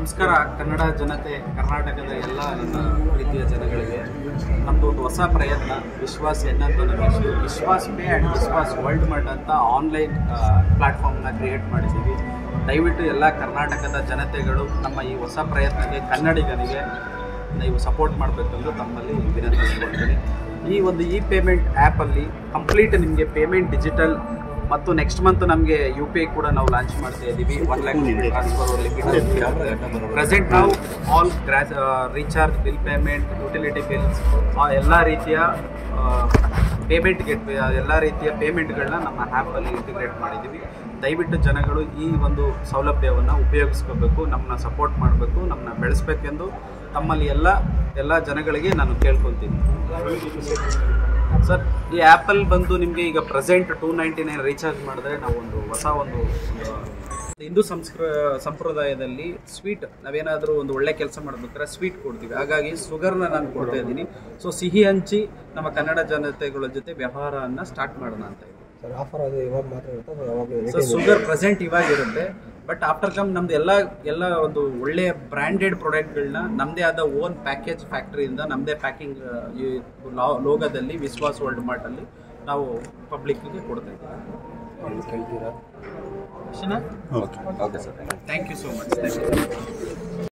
ನಮಸ್ಕಾರ ಕನ್ನಡ ಜನತೆ, ಕರ್ನಾಟಕದ ಎಲ್ಲ ನನ್ನ ಪ್ರೀತಿಯ ಜನಗಳಿಗೆ ನಮ್ಮದು ಒಂದು ಹೊಸ ಪ್ರಯತ್ನ ವಿಶ್ವಾಸ್ ಅಂತ ನಮಗೆ Vishwas pay and Vishwas world mart ಅಂತ ಆನ್ಲೈನ್ ಪ್ಲ್ಯಾಟ್ಫಾರ್ಮ್ನ ಕ್ರಿಯೇಟ್ ಮಾಡಿದ್ದೀವಿ. ದಯವಿಟ್ಟು ಎಲ್ಲ ಕರ್ನಾಟಕದ ಜನತೆಗಳು ನಮ್ಮ ಈ ಹೊಸ ಪ್ರಯತ್ನಕ್ಕೆ ಕನ್ನಡಿಗನಿಗೆ ನೀವು ಸಪೋರ್ಟ್ ಮಾಡಬೇಕೆಂದು ತಮ್ಮಲ್ಲಿ ವಿನಂತಿಸಿಕೊಳ್ತೀನಿ. ಈ ಒಂದು ಪೇಮೆಂಟ್ ಆ್ಯಪಲ್ಲಿ ಕಂಪ್ಲೀಟ್ ನಿಮಗೆ ಪೇಮೆಂಟ್ ಡಿಜಿಟಲ್ ಮತ್ತು ನೆಕ್ಸ್ಟ್ ಮಂತ್ ನಮಗೆ UPI ಕೂಡ ನಾವು ಲಾಂಚ್ ಮಾಡ್ತಾ ಇದ್ದೀವಿ. 1 lakh ಟ್ರಾನ್ಸ್ಫರ್ ಲಿಮಿಟ್ ಪ್ರೆಸೆಂಟ್ ನಾವು all recharge bill payment, utility bills, ಎಲ್ಲ ರೀತಿಯ ಪೇಮೆಂಟ್ ಗೇಟ್ವೇ, ಎಲ್ಲ ರೀತಿಯ ಪೇಮೆಂಟ್ಗಳನ್ನ ನಮ್ಮ ಆ್ಯಪಲ್ಲಿ ಇಂಟಿಗ್ರೇಟ್ ಮಾಡಿದ್ದೀವಿ. ದಯವಿಟ್ಟು ಜನಗಳು ಈ ಒಂದು ಸೌಲಭ್ಯವನ್ನು ಉಪಯೋಗಿಸ್ಕೋಬೇಕು, ನಮ್ಮನ್ನ ಸಪೋರ್ಟ್ ಮಾಡಬೇಕು, ನಮ್ಮನ್ನ ಬೆಳೆಸಬೇಕೆಂದು ತಮ್ಮಲ್ಲಿ ಎಲ್ಲ ಜನಗಳಿಗೆ ನಾನು ಕೇಳ್ಕೊತೀನಿ. ಸರ್, ಈ ಆ್ಯಪಲ್ಲಿ ಬಂದು ನಿಮಗೆ ಈಗ ಪ್ರೆಸೆಂಟ್ 299 ರೀಚಾರ್ಜ್ ಮಾಡಿದ್ರೆ ನಾವು ಹೊಸ ಹಿಂದೂ ಸಂಪ್ರದಾಯದಲ್ಲಿ ಸ್ವೀಟ್, ನಾವೇನಾದರೂ ಒಂದು ಒಳ್ಳೆ ಕೆಲಸ ಮಾಡಬೇಕಾದ್ರೆ ಸ್ವೀಟ್ ಕೊಡ್ತೀವಿ. ಹಾಗಾಗಿ ಶುಗರ್ನ ನಾನು ಕೊಡ್ತಾ ಇದ್ದೀನಿ. ಸೊ ಸಿಹಿ ಹಂಚಿ ನಮ್ಮ ಕನ್ನಡ ಜನತೆಗಳ ಜೊತೆ ವ್ಯವಹಾರವನ್ನು ಸ್ಟಾರ್ಟ್ ಮಾಡೋಣ ಅಂತ ಇದ್ದೀನಿ. ಸೊ ಶುಗರ್ ಪ್ರೆಸೆಂಟ್ ಇವಾಗ ಇರುತ್ತೆ, ಬಟ್ ಆಫ್ಟರ್ ಕಮ್ ನಮ್ದು ಎಲ್ಲ ಒಂದು ಒಳ್ಳೆಯ ಬ್ರ್ಯಾಂಡೆಡ್ ಪ್ರಾಡಕ್ಟ್ಗಳನ್ನ ನಮ್ಮದೇ ಆದ ಓನ್ ಪ್ಯಾಕೇಜ್ ಫ್ಯಾಕ್ಟ್ರಿಯಿಂದ ನಮ್ಮದೇ ಪ್ಯಾಕಿಂಗ್ ಲೋಗದಲ್ಲಿ ವಿಶ್ವಾಸ್ ವರ್ಲ್ಡ್ ಮಾರ್ಟಲ್ಲಿ ನಾವು ಪಬ್ಲಿಕ್ಗೆ ಕೊಡ್ತಾ ಇದ್ದೀವಿ. Thank you so much.